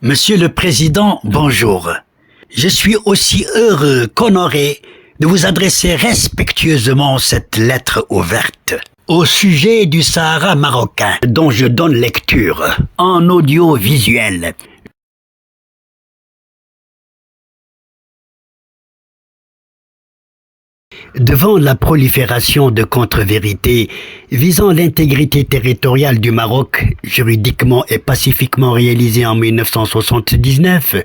Monsieur le Président, bonjour. Je suis aussi heureux qu'honoré de vous adresser respectueusement cette lettre ouverte au sujet du Sahara marocain dont je donne lecture en audiovisuel. Devant la prolifération de contre-vérités visant l'intégrité territoriale du Maroc, juridiquement et pacifiquement réalisée en 1979,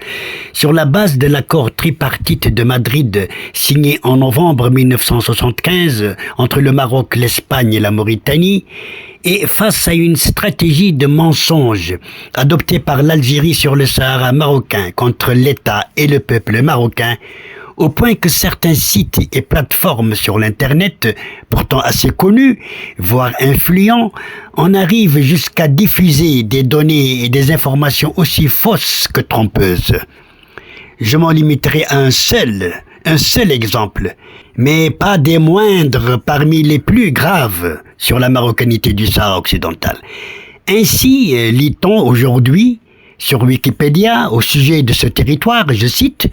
sur la base de l'accord tripartite de Madrid signé en novembre 1975 entre le Maroc, l'Espagne et la Mauritanie, et face à une stratégie de mensonge adoptée par l'Algérie sur le Sahara marocain contre l'État et le peuple marocain, au point que certains sites et plateformes sur l'Internet, pourtant assez connus, voire influents, en arrivent jusqu'à diffuser des données et des informations aussi fausses que trompeuses. Je m'en limiterai à un seul exemple, mais pas des moindres parmi les plus graves sur la marocanité du Sahara occidental. Ainsi, lit-on aujourd'hui sur Wikipédia au sujet de ce territoire, je cite,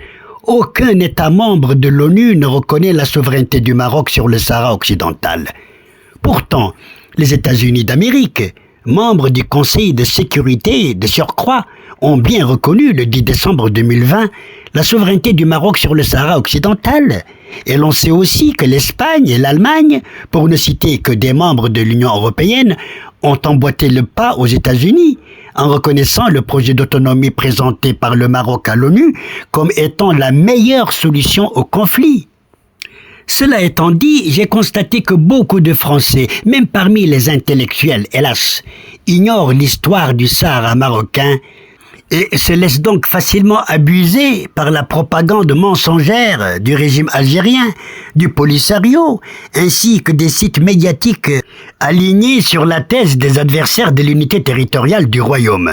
« Aucun État membre de l'ONU ne reconnaît la souveraineté du Maroc sur le Sahara occidental. Pourtant, les États-Unis d'Amérique, membres du Conseil de sécurité de surcroît, ont bien reconnu le 10 décembre 2020 la souveraineté du Maroc sur le Sahara occidental. Et l'on sait aussi que l'Espagne et l'Allemagne, pour ne citer que des membres de l'Union européenne, ont emboîté le pas aux États-Unis en reconnaissant le projet d'autonomie présenté par le Maroc à l'ONU comme étant la meilleure solution au conflit. Cela étant dit, j'ai constaté que beaucoup de Français, même parmi les intellectuels, hélas, ignorent l'histoire du Sahara marocain et se laissent donc facilement abuser par la propagande mensongère du régime algérien, du Polisario, ainsi que des sites médiatiques alignés sur la thèse des adversaires de l'unité territoriale du royaume.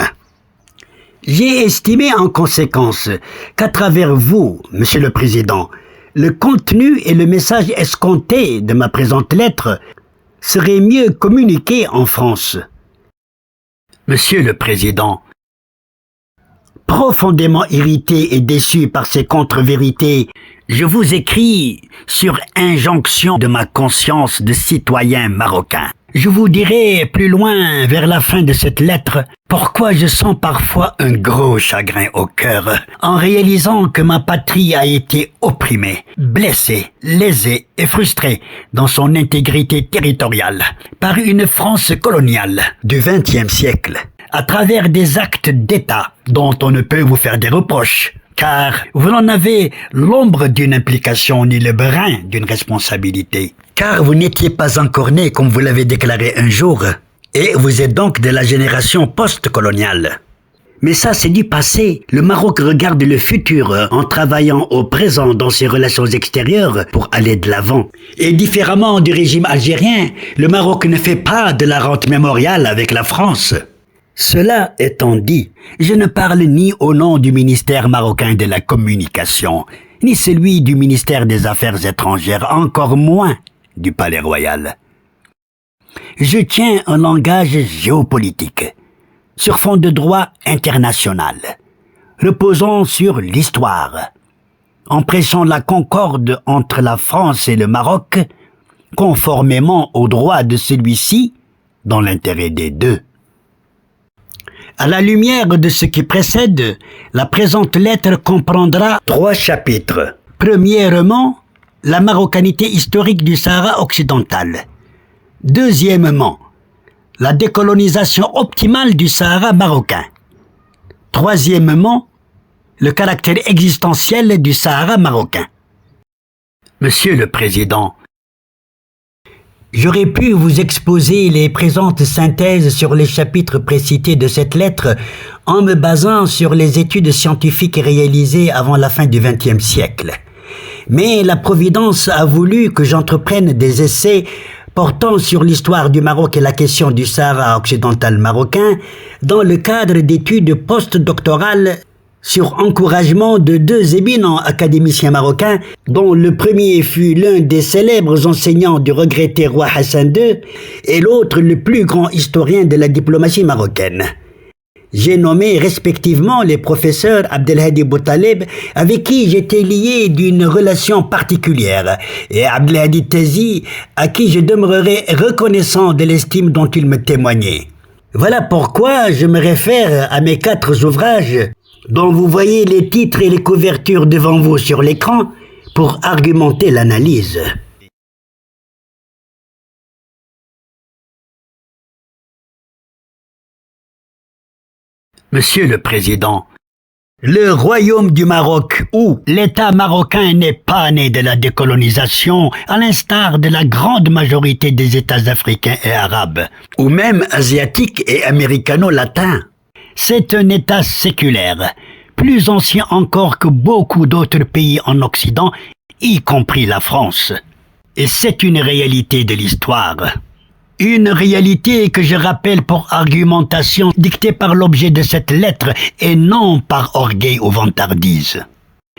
J'ai estimé en conséquence qu'à travers vous, Monsieur le Président, le contenu et le message escompté de ma présente lettre seraient mieux communiqués en France. Monsieur le Président, profondément irrité et déçu par ces contre-vérités, je vous écris sur injonction de ma conscience de citoyen marocain. Je vous dirai plus loin, vers la fin de cette lettre, pourquoi je sens parfois un gros chagrin au cœur, en réalisant que ma patrie a été opprimée, blessée, lésée et frustrée dans son intégrité territoriale par une France coloniale du XXe siècle, à travers des actes d'État dont on ne peut vous faire des reproches, car vous n'en avez l'ombre d'une implication ni le brin d'une responsabilité, car vous n'étiez pas encore né comme vous l'avez déclaré un jour, et vous êtes donc de la génération post-coloniale. Mais ça, c'est du passé. Le Maroc regarde le futur en travaillant au présent dans ses relations extérieures pour aller de l'avant. Et différemment du régime algérien, le Maroc ne fait pas de la rente mémoriale avec la France. Cela étant dit, je ne parle ni au nom du ministère marocain de la Communication, ni celui du ministère des Affaires étrangères, encore moins du Palais Royal. Je tiens un langage géopolitique, sur fond de droit international, reposant sur l'histoire, en prêchant la concorde entre la France et le Maroc, conformément au droit de celui-ci, dans l'intérêt des deux. À la lumière de ce qui précède, la présente lettre comprendra 3 chapitres. Premièrement, la marocanité historique du Sahara occidental. Deuxièmement, la décolonisation optimale du Sahara marocain. Troisièmement, le caractère existentiel du Sahara marocain. Monsieur le Président, j'aurais pu vous exposer les présentes synthèses sur les chapitres précités de cette lettre en me basant sur les études scientifiques réalisées avant la fin du XXe siècle. Mais la Providence a voulu que j'entreprenne des essais portant sur l'histoire du Maroc et la question du Sahara occidental marocain dans le cadre d'études postdoctorales sur encouragement de 2 éminents académiciens marocains, dont le premier fut l'un des célèbres enseignants du regretté roi Hassan II et l'autre le plus grand historien de la diplomatie marocaine. J'ai nommé respectivement les professeurs Abdelhadi Boutaleb, avec qui j'étais lié d'une relation particulière, et Abdelhadi Tezi, à qui je demeurerai reconnaissant de l'estime dont il me témoignait. Voilà pourquoi je me réfère à mes 4 ouvrages, dont vous voyez les titres et les couvertures devant vous sur l'écran, pour argumenter l'analyse. Monsieur le Président, le Royaume du Maroc, ou l'État marocain, n'est pas né de la décolonisation, à l'instar de la grande majorité des États africains et arabes, ou même asiatiques et américano-latins. C'est un État séculaire, plus ancien encore que beaucoup d'autres pays en Occident, y compris la France. Et c'est une réalité de l'histoire. Une réalité que je rappelle pour argumentation dictée par l'objet de cette lettre et non par orgueil ou vantardise.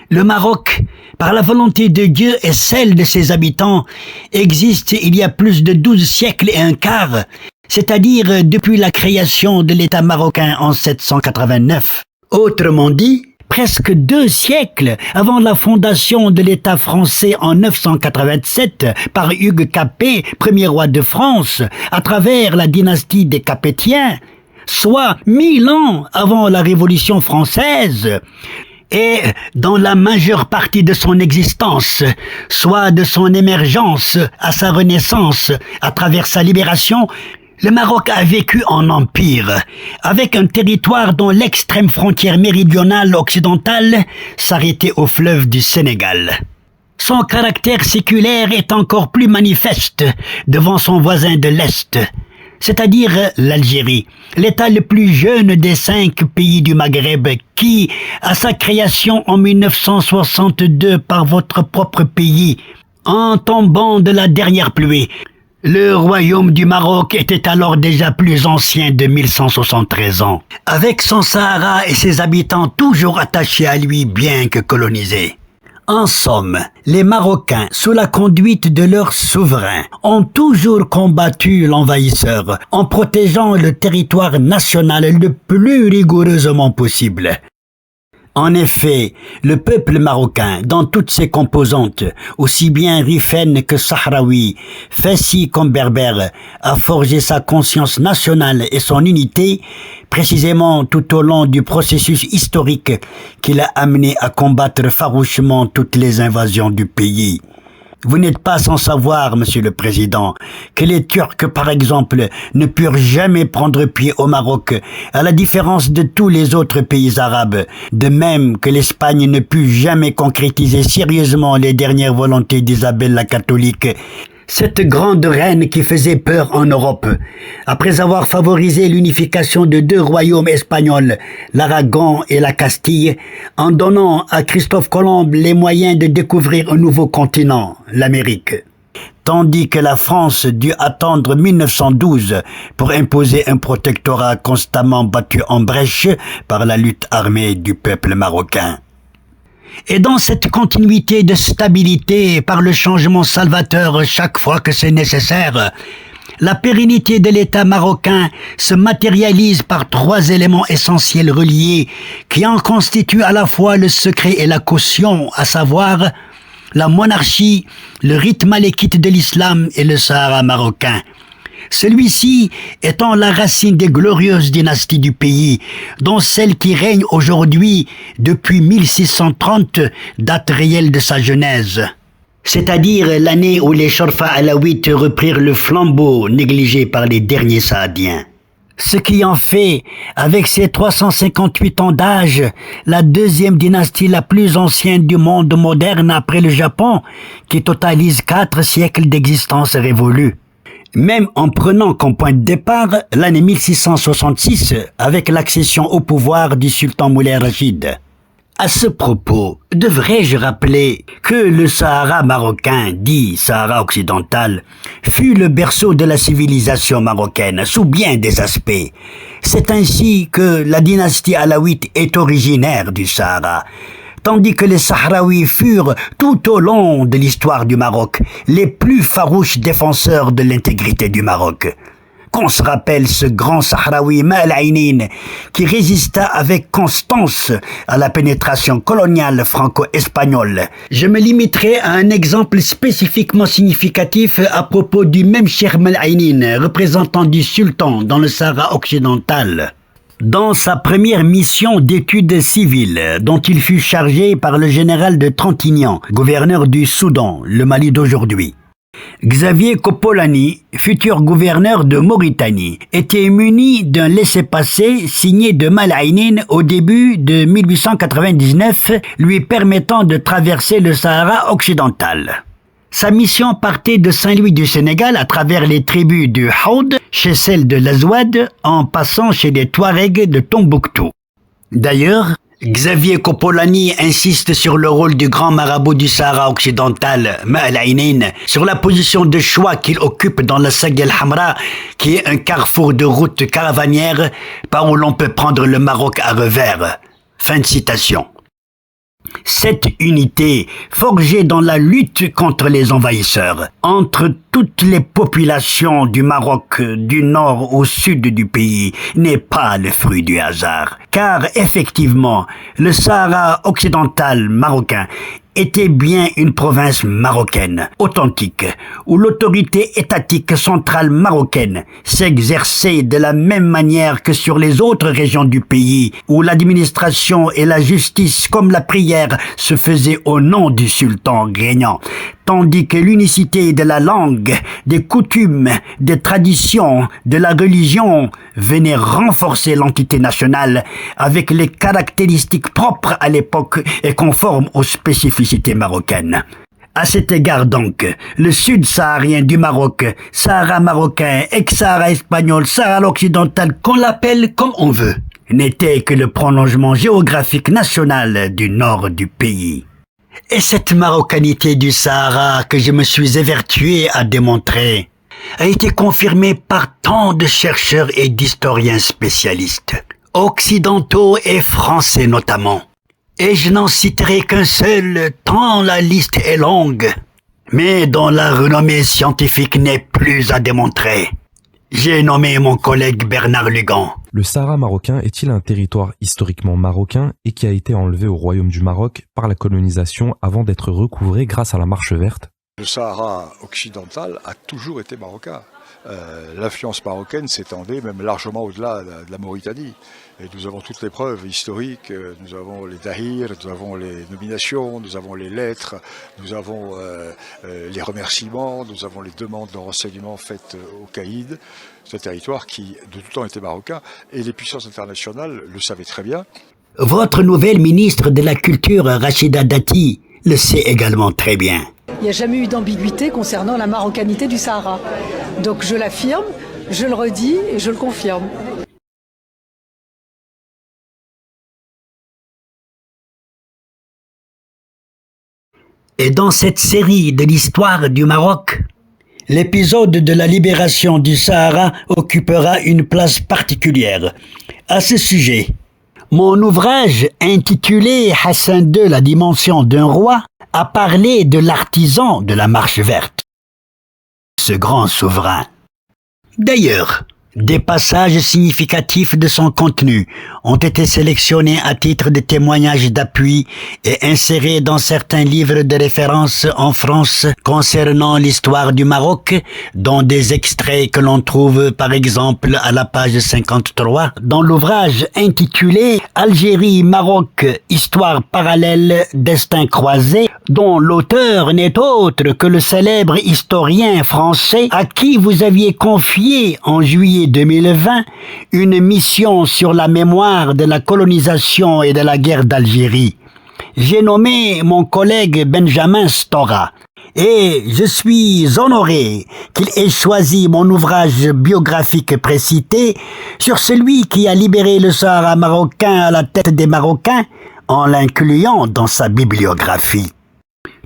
Le Maroc, par la volonté de Dieu et celle de ses habitants, existe il y a plus de 12 siècles et un quart, c'est-à-dire depuis la création de l'État marocain en 789. Autrement dit, presque 2 siècles avant la fondation de l'État français en 987 par Hugues Capet, premier roi de France, à travers la dynastie des Capétiens, soit 1000 ans avant la Révolution française, et dans la majeure partie de son existence, soit de son émergence à sa renaissance, à travers sa libération, le Maroc a vécu en empire, avec un territoire dont l'extrême frontière méridionale occidentale s'arrêtait au fleuve du Sénégal. Son caractère séculaire est encore plus manifeste devant son voisin de l'Est, c'est-à-dire l'Algérie, l'État le plus jeune des 5 pays du Maghreb qui, à sa création en 1962 par votre propre pays, en tombant de la dernière pluie, le royaume du Maroc était alors déjà plus ancien de 1173 ans, avec son Sahara et ses habitants toujours attachés à lui bien que colonisés. En somme, les Marocains, sous la conduite de leurs souverains, ont toujours combattu l'envahisseur en protégeant le territoire national le plus rigoureusement possible. En effet, le peuple marocain, dans toutes ses composantes, aussi bien rifène que sahraoui, fessi comme berbère, a forgé sa conscience nationale et son unité, précisément tout au long du processus historique qui l'a amené à combattre farouchement toutes les invasions du pays. Vous n'êtes pas sans savoir, Monsieur le Président, que les Turcs, par exemple, ne purent jamais prendre pied au Maroc, à la différence de tous les autres pays arabes, de même que l'Espagne ne put jamais concrétiser sérieusement les dernières volontés d'Isabelle la catholique, cette grande reine qui faisait peur en Europe, après avoir favorisé l'unification de 2 royaumes espagnols, l'Aragon et la Castille, en donnant à Christophe Colomb les moyens de découvrir un nouveau continent, l'Amérique. Tandis que la France dut attendre 1912 pour imposer un protectorat constamment battu en brèche par la lutte armée du peuple marocain. Et dans cette continuité de stabilité par le changement salvateur chaque fois que c'est nécessaire, la pérennité de l'État marocain se matérialise par 3 éléments essentiels reliés qui en constituent à la fois le secret et la caution, à savoir la monarchie, le rite malékite de l'islam et le Sahara marocain. Celui-ci étant la racine des glorieuses dynasties du pays, dont celle qui règne aujourd'hui depuis 1630, date réelle de sa genèse. C'est-à-dire l'année où les Chorfa alaouites reprirent le flambeau négligé par les derniers Saadiens. Ce qui en fait, avec ses 358 ans d'âge, la 2e dynastie la plus ancienne du monde moderne après le Japon, qui totalise 4 siècles d'existence révolue. Même en prenant comme point de départ l'année 1666 avec l'accession au pouvoir du sultan Moulay Rachid. À ce propos, devrais-je rappeler que le Sahara marocain, dit Sahara occidental, fut le berceau de la civilisation marocaine sous bien des aspects. C'est ainsi que la dynastie alaouite est originaire du Sahara, tandis que les Sahraouis furent, tout au long de l'histoire du Maroc, les plus farouches défenseurs de l'intégrité du Maroc. qu'on se rappelle ce grand Sahraoui Maal Aynin qui résista avec constance à la pénétration coloniale franco-espagnole. Je me limiterai à un exemple spécifiquement significatif à propos du même Cheikh Maal Aynin, représentant du sultan dans le Sahara occidental. Dans sa première mission d'études civiles, dont il fut chargé par le général de Trantignan, gouverneur du Soudan, le Mali d'aujourd'hui, Xavier Kopolani, futur gouverneur de Mauritanie, était muni d'un laissez-passer signé de Maal Aynin au début de 1899, lui permettant de traverser le Sahara occidental. Sa mission partait de Saint-Louis du Sénégal à travers les tribus du Haoud, chez celles de l'Azouad, en passant chez les Touaregs de Tombouctou. D'ailleurs, Xavier Kopolani insiste sur le rôle du grand marabout du Sahara occidental, Maal Aynin, sur la position de choix qu'il occupe dans la Sag El Hamra, qui est un carrefour de routes caravanières par où l'on peut prendre le Maroc à revers. Fin de citation. Cette unité, forgée dans la lutte contre les envahisseurs, entre toutes les populations du Maroc, du nord au sud du pays, n'est pas le fruit du hasard. Car effectivement, le Sahara occidental marocain était bien une province marocaine, authentique, où l'autorité étatique centrale marocaine s'exerçait de la même manière que sur les autres régions du pays, où l'administration et la justice comme la prière se faisaient au nom du sultan régnant, tandis que l'unicité de la langue, des coutumes, des traditions, de la religion venait renforcer l'entité nationale avec les caractéristiques propres à l'époque et conformes aux spécificités marocaines. À cet égard donc, le sud saharien du Maroc, Sahara marocain, ex-Sahara espagnol, Sahara occidental, qu'on l'appelle comme on veut, n'était que le prolongement géographique national du nord du pays. Et cette marocanité du Sahara que je me suis évertué à démontrer a été confirmée par tant de chercheurs et d'historiens spécialistes, occidentaux et français notamment. Et je n'en citerai qu'un seul, tant la liste est longue, mais dont la renommée scientifique n'est plus à démontrer. J'ai nommé mon collègue Bernard Lugan. Le Sahara marocain est-il un territoire historiquement marocain et qui a été enlevé au royaume du Maroc par la colonisation avant d'être recouvré grâce à la Marche verte? Le Sahara occidental a toujours été marocain. L'influence marocaine s'étendait même largement au-delà de la Mauritanie. Et nous avons toutes les preuves historiques, nous avons les dahirs, nous avons les nominations, nous avons les lettres, nous avons les remerciements, nous avons les demandes de renseignements faites au caïd. C'est un territoire qui de tout temps était marocain et les puissances internationales le savaient très bien. Votre nouvelle ministre de la Culture, Rachida Dati, le sait également très bien. Il n'y a jamais eu d'ambiguïté concernant la marocanité du Sahara. Donc je l'affirme, je le redis et je le confirme. Et dans cette série de l'histoire du Maroc, l'épisode de la libération du Sahara occupera une place particulière. À ce sujet, mon ouvrage intitulé Hassan II, la dimension d'un roi, a parlé de l'artisan de la Marche verte, ce grand souverain. D'ailleurs, des passages significatifs de son contenu ont été sélectionnés à titre de témoignage d'appui et insérés dans certains livres de référence en France concernant l'histoire du Maroc, dont des extraits que l'on trouve par exemple à la page 53 dans l'ouvrage intitulé Algérie-Maroc, histoire parallèle, destin croisé, dont l'auteur n'est autre que le célèbre historien français à qui vous aviez confié en juillet 2020 une mission sur la mémoire de la colonisation et de la guerre d'Algérie. J'ai nommé mon collègue Benjamin Stora et je suis honoré qu'il ait choisi mon ouvrage biographique précité sur celui qui a libéré le Sahara marocain à la tête des Marocains en l'incluant dans sa bibliographie.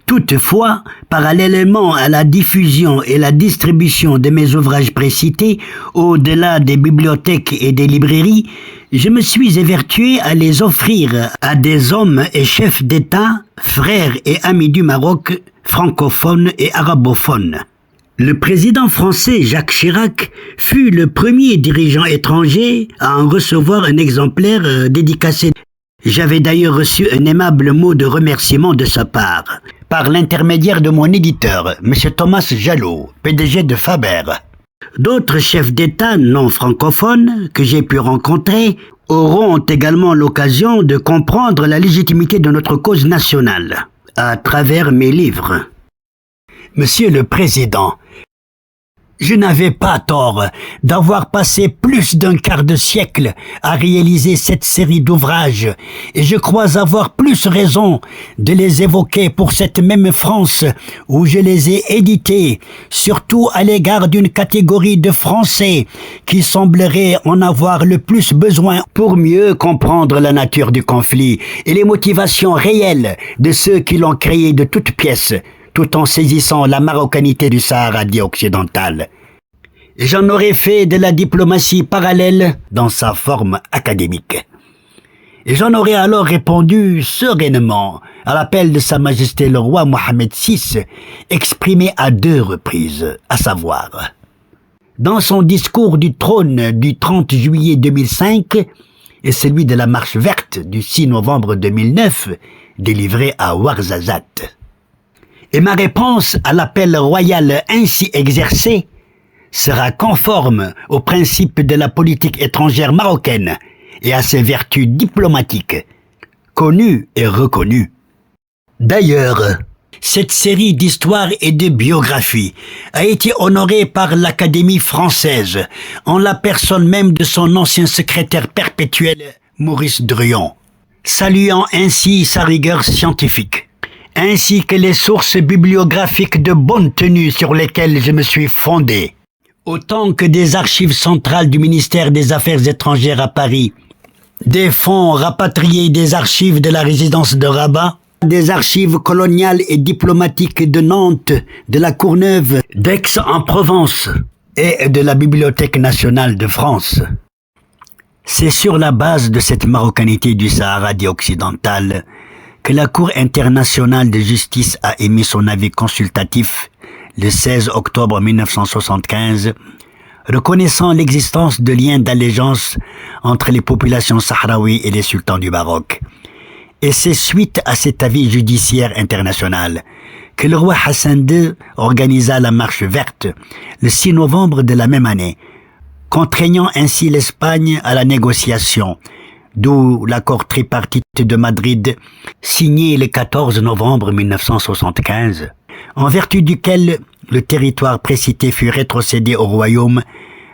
Toutefois, parallèlement à la diffusion et la distribution de mes ouvrages précités, au-delà des bibliothèques et des librairies, je me suis évertué à les offrir à des hommes et chefs d'État, frères et amis du Maroc, francophones et arabophones. Le président français Jacques Chirac fut le premier dirigeant étranger à en recevoir un exemplaire dédicacé. J'avais d'ailleurs reçu un aimable mot de remerciement de sa part, par l'intermédiaire de mon éditeur, M. Thomas Jalot, PDG de Faber. D'autres chefs d'État non francophones que j'ai pu rencontrer auront également l'occasion de comprendre la légitimité de notre cause nationale, à travers mes livres. Monsieur le Président, je n'avais pas tort d'avoir passé plus d'un quart de siècle à réaliser cette série d'ouvrages, et je crois avoir plus raison de les évoquer pour cette même France où je les ai édités, surtout à l'égard d'une catégorie de Français qui semblerait en avoir le plus besoin pour mieux comprendre la nature du conflit et les motivations réelles de ceux qui l'ont créé de toutes pièces, tout en saisissant la marocanité du Sahara dit occidental. J'en aurais fait de la diplomatie parallèle dans sa forme académique. Et j'en aurais alors répondu sereinement à l'appel de Sa Majesté le roi Mohammed VI, exprimé à 2 reprises, à savoir, dans son discours du trône du 30 juillet 2005 et celui de la Marche verte du 6 novembre 2009, délivré à Ouarzazate. Et ma réponse à l'appel royal ainsi exercé sera conforme aux principes de la politique étrangère marocaine et à ses vertus diplomatiques, connues et reconnues. D'ailleurs, cette série d'histoires et de biographies a été honorée par l'Académie française en la personne même de son ancien secrétaire perpétuel, Maurice Druon, saluant ainsi sa rigueur scientifique, ainsi que les sources bibliographiques de bonne tenue sur lesquelles je me suis fondé, autant que des archives centrales du ministère des Affaires étrangères à Paris, des fonds rapatriés des archives de la résidence de Rabat, des archives coloniales et diplomatiques de Nantes, de la Courneuve, d'Aix-en-Provence et de la Bibliothèque nationale de France. C'est sur la base de cette marocanité du Sahara dit occidental que la Cour internationale de justice a émis son avis consultatif le 16 octobre 1975, reconnaissant l'existence de liens d'allégeance entre les populations sahraouies et les sultans du Maroc. Et c'est suite à cet avis judiciaire international que le roi Hassan II organisa la Marche verte le 6 novembre de la même année, contraignant ainsi l'Espagne à la négociation, d'où l'accord tripartite de Madrid signé le 14 novembre 1975, en vertu duquel le territoire précité fut rétrocédé au royaume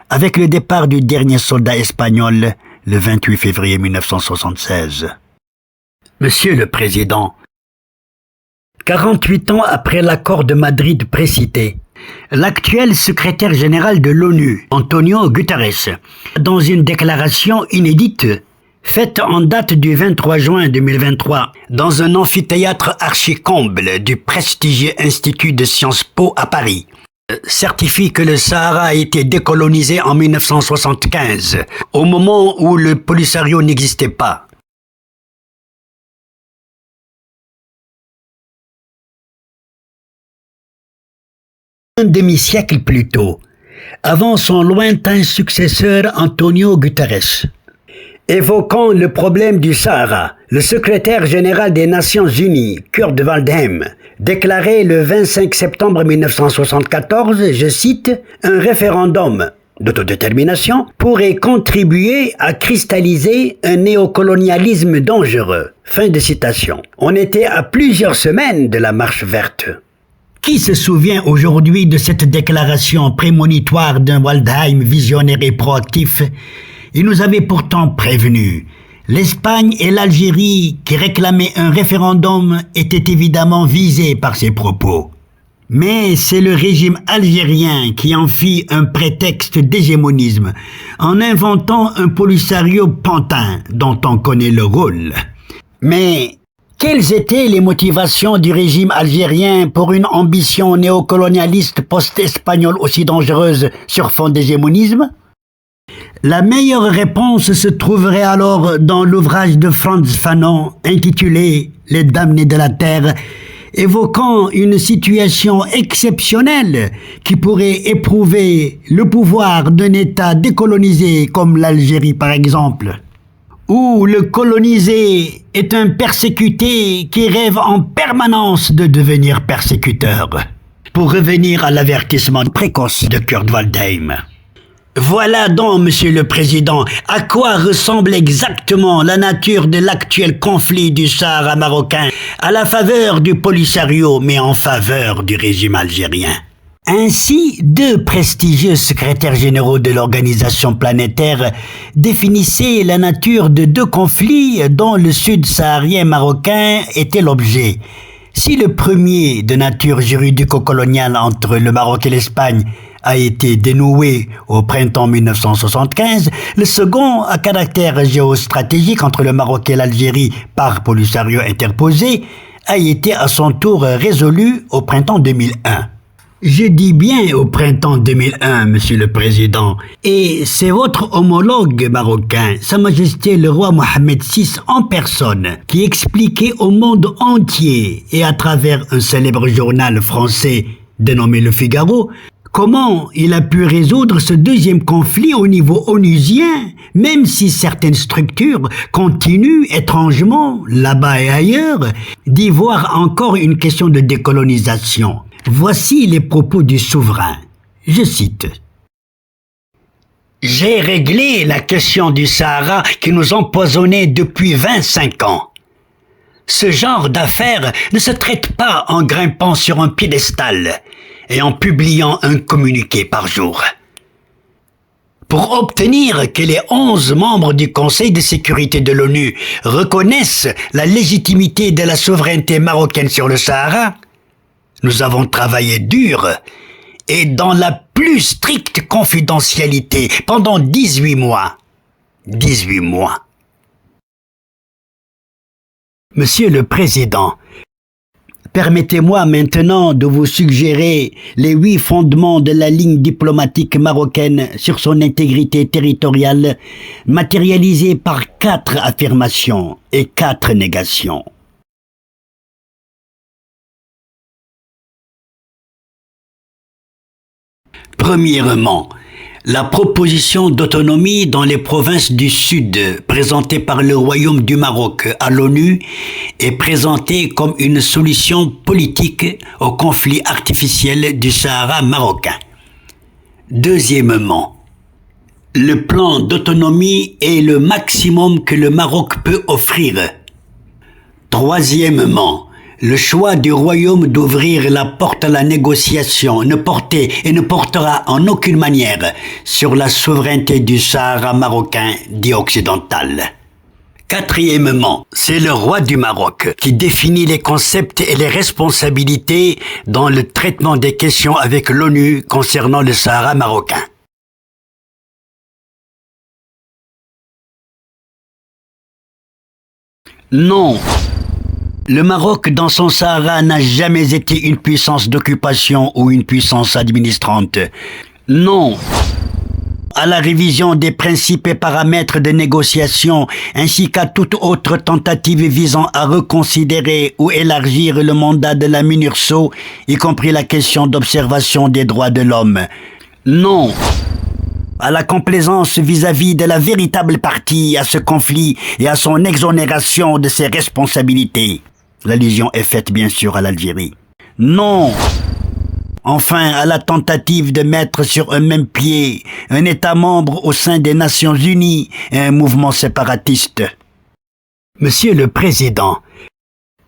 avec le départ du dernier soldat espagnol le 28 février 1976. Monsieur le Président, 48 ans après l'accord de Madrid précité, l'actuel secrétaire général de l'ONU, Antonio Guterres, dans une déclaration inédite, faite en date du 23 juin 2023, dans un amphithéâtre archi-comble du prestigieux Institut de Sciences Po à Paris, certifie que le Sahara a été décolonisé en 1975, au moment où le Polisario n'existait pas. Un demi-siècle plus tôt, avant son lointain successeur Antonio Guterres. Évoquant le problème du Sahara, le secrétaire général des Nations Unies, Kurt Waldheim, déclarait le 25 septembre 1974, je cite, « Un référendum d'autodétermination pourrait contribuer à cristalliser un néocolonialisme dangereux. » Fin de citation. On était à plusieurs semaines de la Marche verte. Qui se souvient aujourd'hui de cette déclaration prémonitoire d'un Waldheim visionnaire et proactif? Il nous avait pourtant prévenu. L'Espagne et l'Algérie, qui réclamaient un référendum, étaient évidemment visées par ces propos. Mais c'est le régime algérien qui en fit un prétexte d'hégémonisme, en inventant un Polisario pantin dont on connaît le rôle. Mais quelles étaient les motivations du régime algérien pour une ambition néocolonialiste post-espagnole aussi dangereuse sur fond d'hégémonisme? La meilleure réponse se trouverait alors dans l'ouvrage de Frantz Fanon intitulé « Les damnés de la terre » évoquant une situation exceptionnelle qui pourrait éprouver le pouvoir d'un État décolonisé comme l'Algérie par exemple, où le colonisé est un persécuté qui rêve en permanence de devenir persécuteur. Pour revenir à l'avertissement précoce de Kurt Waldheim. Voilà donc, Monsieur le Président, à quoi ressemble exactement la nature de l'actuel conflit du Sahara marocain, à la faveur du Polisario, mais en faveur du régime algérien. Ainsi, deux prestigieux secrétaires généraux de l'organisation planétaire définissaient la nature de deux conflits dont le sud saharien marocain était l'objet. Si le premier, de nature juridico-coloniale entre le Maroc et l'Espagne, a été dénoué au printemps 1975, le second, à caractère géostratégique entre le Maroc et l'Algérie par Polisario interposé, a été à son tour résolu au printemps 2001. Je dis bien au printemps 2001, Monsieur le Président, et c'est votre homologue marocain, Sa Majesté le roi Mohammed VI en personne, qui expliquait au monde entier, et à travers un célèbre journal français dénommé Le Figaro, comment il a pu résoudre ce deuxième conflit au niveau onusien, même si certaines structures continuent étrangement, là-bas et ailleurs, d'y voir encore une question de décolonisation. Voici les propos du souverain. Je cite. « J'ai réglé la question du Sahara qui nous empoisonnait depuis 25 ans. Ce genre d'affaires ne se traite pas en grimpant sur un piédestal et en publiant un communiqué par jour. Pour obtenir que les 11 membres du Conseil de sécurité de l'ONU reconnaissent la légitimité de la souveraineté marocaine sur le Sahara, nous avons travaillé dur et dans la plus stricte confidentialité pendant 18 mois. 18 mois. Monsieur le Président, permettez-moi maintenant de vous suggérer les 8 fondements de la ligne diplomatique marocaine sur son intégrité territoriale, matérialisés par 4 affirmations et 4 négations. Premièrement, la proposition d'autonomie dans les provinces du Sud, présentée par le Royaume du Maroc à l'ONU, est présentée comme une solution politique au conflit artificiel du Sahara marocain. Deuxièmement, le plan d'autonomie est le maximum que le Maroc peut offrir. Troisièmement, le choix du Royaume d'ouvrir la porte à la négociation ne portait et ne portera en aucune manière sur la souveraineté du Sahara marocain dit occidental. Quatrièmement, c'est le roi du Maroc qui définit les concepts et les responsabilités dans le traitement des questions avec l'ONU concernant le Sahara marocain. Non. Le Maroc, dans son Sahara, n'a jamais été une puissance d'occupation ou une puissance administrante. Non. À la révision des principes et paramètres de négociation, ainsi qu'à toute autre tentative visant à reconsidérer ou élargir le mandat de la MINURSO, y compris la question d'observation des droits de l'homme. Non. À la complaisance vis-à-vis de la véritable partie à ce conflit et à son exonération de ses responsabilités. L'allusion est faite bien sûr à l'Algérie. Non. Enfin, à la tentative de mettre sur un même pied un État membre au sein des Nations Unies et un mouvement séparatiste. Monsieur le Président,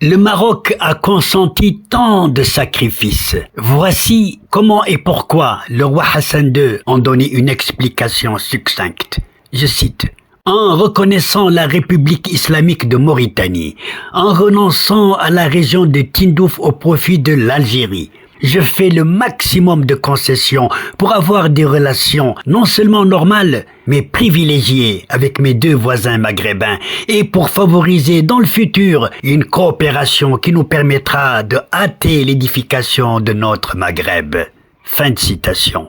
le Maroc a consenti tant de sacrifices. Voici comment et pourquoi le roi Hassan II en donnait une explication succincte. Je cite. En reconnaissant la République islamique de Mauritanie, en renonçant à la région de Tindouf au profit de l'Algérie, je fais le maximum de concessions pour avoir des relations non seulement normales, mais privilégiées avec mes 2 voisins maghrébins et pour favoriser dans le futur une coopération qui nous permettra de hâter l'édification de notre Maghreb. Fin de citation.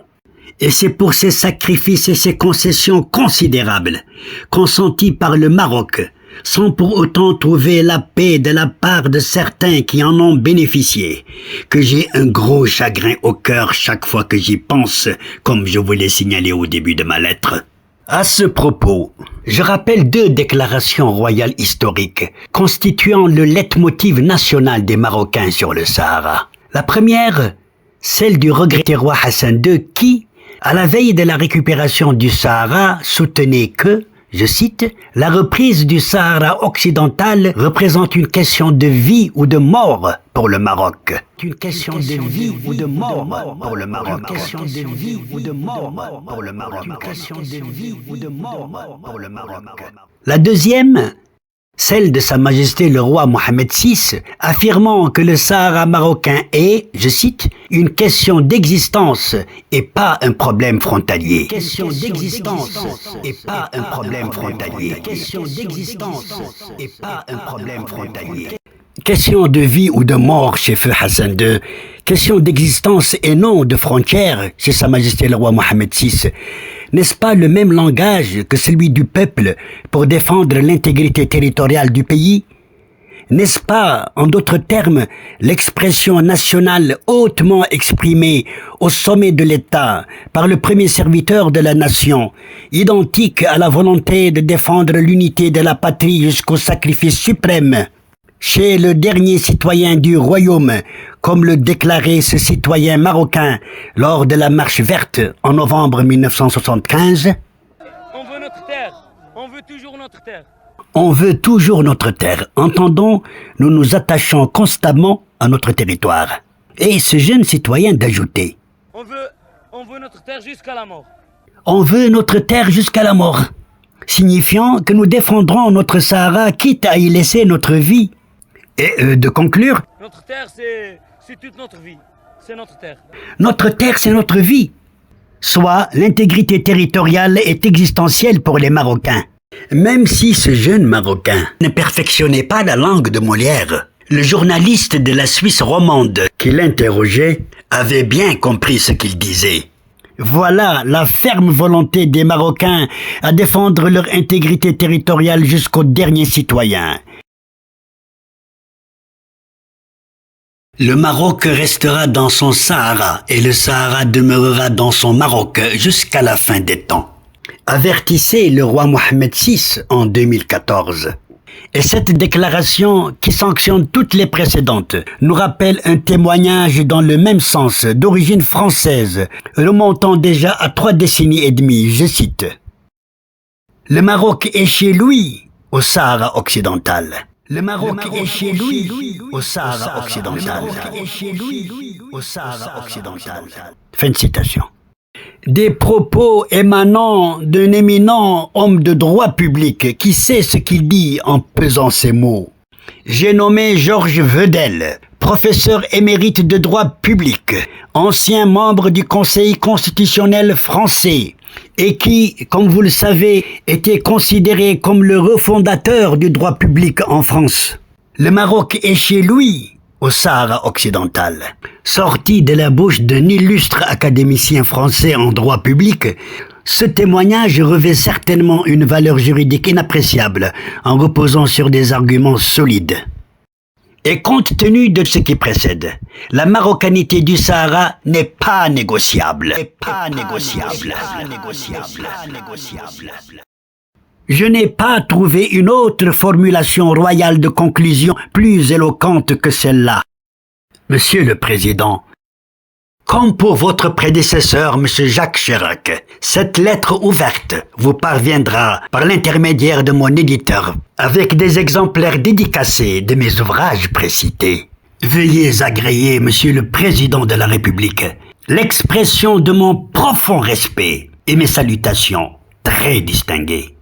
Et c'est pour ces sacrifices et ces concessions considérables consentis par le Maroc sans pour autant trouver la paix de la part de certains qui en ont bénéficié, que j'ai un gros chagrin au cœur chaque fois que j'y pense, comme je vous l'ai signalé au début de ma lettre. À ce propos, je rappelle 2 déclarations royales historiques constituant le leitmotiv national des Marocains sur le Sahara. La première, celle du regretté roi Hassan II qui, à la veille de la récupération du Sahara, soutenait que, je cite, « La reprise du Sahara occidental représente une question de vie ou de mort pour le Maroc. » Une question de vie ou de mort pour le Maroc. Une question de vie ou de mort pour le Maroc. Une question de vie ou de mort pour le Maroc. La deuxième, celle de Sa Majesté le roi Mohammed VI, affirmant que le Sahara marocain est, je cite, une question d'existence et pas un problème frontalier. Question d'existence et pas un problème frontalier. Question d'existence et pas un problème frontalier. Question de vie ou de mort chez Feu Hassan II, question d'existence et non de frontières chez Sa Majesté le roi Mohammed VI. N'est-ce pas le même langage que celui du peuple pour défendre l'intégrité territoriale du pays? N'est-ce pas, en d'autres termes, l'expression nationale hautement exprimée au sommet de l'État par le premier serviteur de la nation, identique à la volonté de défendre l'unité de la patrie jusqu'au sacrifice suprême? Chez le dernier citoyen du royaume, comme le déclarait ce citoyen marocain lors de la marche verte en novembre 1975. On veut notre terre, on veut toujours notre terre. On veut toujours notre terre. Entendons, nous nous attachons constamment à notre territoire. Et ce jeune citoyen d'ajouter. On veut notre terre jusqu'à la mort. On veut notre terre jusqu'à la mort. Signifiant que nous défendrons notre Sahara quitte à y laisser notre vie. Et de conclure, notre terre, c'est toute notre vie. C'est notre terre. Notre terre, c'est notre vie. Soit l'intégrité territoriale est existentielle pour les Marocains. Même si ce jeune Marocain ne perfectionnait pas la langue de Molière, le journaliste de la Suisse romande qui l'interrogeait avait bien compris ce qu'il disait. Voilà la ferme volonté des Marocains à défendre leur intégrité territoriale jusqu'au dernier citoyen. Le Maroc restera dans son Sahara et le Sahara demeurera dans son Maroc jusqu'à la fin des temps. Avertissait le roi Mohammed VI en 2014. Et cette déclaration, qui sanctionne toutes les précédentes, nous rappelle un témoignage dans le même sens, d'origine française, remontant déjà à 3 décennies et demie, je cite. « Le Maroc est chez lui au Sahara occidental. Le Maroc est chez lui au Sahara occidental. Fin de citation. Des propos émanant d'un éminent homme de droit public qui sait ce qu'il dit en pesant ses mots. J'ai nommé Georges Vedel, professeur émérite de droit public, ancien membre du Conseil constitutionnel français, et qui, comme vous le savez, était considéré comme le refondateur du droit public en France. Le Maroc est chez lui au Sahara occidental. Sorti de la bouche d'un illustre académicien français en droit public, ce témoignage revêt certainement une valeur juridique inappréciable en reposant sur des arguments solides. Et compte tenu de ce qui précède, la marocanité du Sahara n'est pas négociable. Je n'ai pas trouvé une autre formulation royale de conclusion plus éloquente que celle-là. Monsieur le Président, comme pour votre prédécesseur, Monsieur Jacques Chirac, cette lettre ouverte vous parviendra par l'intermédiaire de mon éditeur, avec des exemplaires dédicacés de mes ouvrages précités. Veuillez agréer, Monsieur le Président de la République, l'expression de mon profond respect et mes salutations très distinguées.